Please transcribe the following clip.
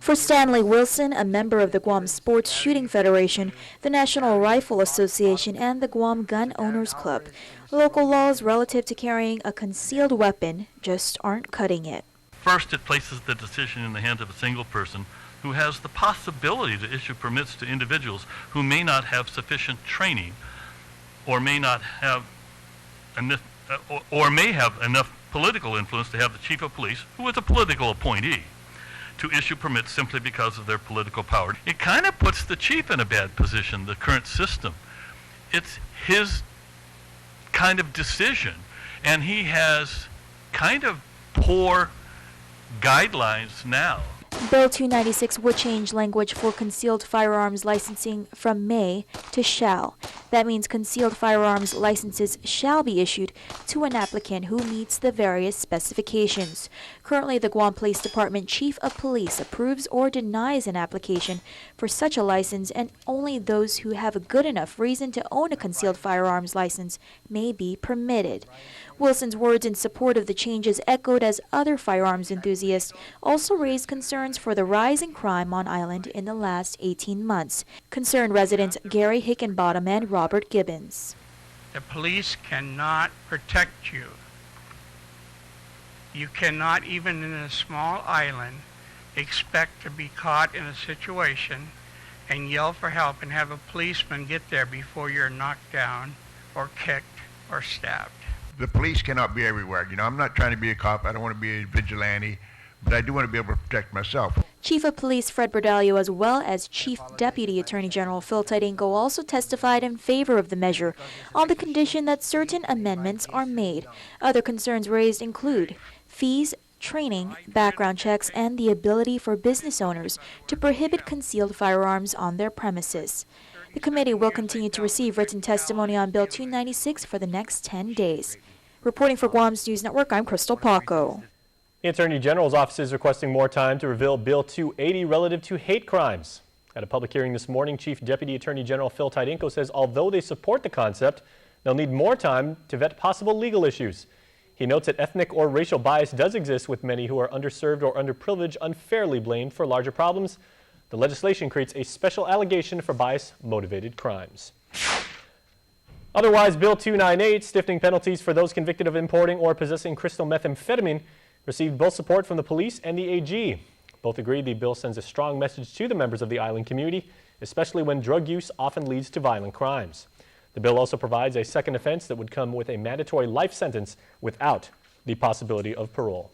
For Stanley Wilson, a member of the Guam Sports Shooting Federation, the National Rifle Association, and the Guam Gun Owners Club, local laws relative to carrying a concealed weapon just aren't cutting it. First, it places the decision in the hands of a single person who has the possibility to issue permits to individuals who may not have sufficient training or may not have enough, or may have enough political influence to have the chief of police, who is a political appointee, to issue permits simply because of their political power. It kind of puts the chief in a bad position, the current system. It's his kind of decision, and he has kind of poor guidelines now. Bill 296 would change language for concealed firearms licensing from may to shall. That means concealed firearms licenses shall be issued to an applicant who meets the various specifications. Currently, the Guam Police Department Chief of Police approves or denies an application for such a license, and only those who have a good enough reason to own a concealed firearms license may be permitted. Wilson's words in support of the changes echoed as other firearms enthusiasts also raised concerns for the rise in crime on island in the last 18 months. Concerned residents Gary Hickenbottom and Robert Gibbons. The police cannot protect you. You cannot, even in a small island, expect to be caught in a situation and yell for help and have a policeman get there before you're knocked down or kicked or stabbed. The police cannot be everywhere. You know, I'm not trying to be a cop. I don't want to be a vigilante, but I do want to be able to protect myself. Chief of Police Fred Bordallo, as well as Chief Deputy Attorney General Phil Tidinko, also testified in favor of the measure on the condition that certain amendments are made. Other concerns raised include fees, training, background checks, and the ability for business owners to prohibit concealed firearms on their premises. The committee will continue to receive written testimony on Bill 296 for the next 10 days. Reporting for Guam's News Network, I'm Crystal Paco. The Attorney General's office is requesting more time to reveal Bill 280 relative to hate crimes. At a public hearing this morning, Chief Deputy Attorney General Phil Tidinko says although they support the concept, they'll need more time to vet possible legal issues. He notes that ethnic or racial bias does exist with many who are underserved or underprivileged unfairly blamed for larger problems. The legislation creates a special allegation for bias-motivated crimes. Otherwise, Bill 298, stiffening penalties for those convicted of importing or possessing crystal methamphetamine, received both support from the police and the AG. Both agree the bill sends a strong message to the members of the island community, especially when drug use often leads to violent crimes. The bill also provides a second offense that would come with a mandatory life sentence without the possibility of parole.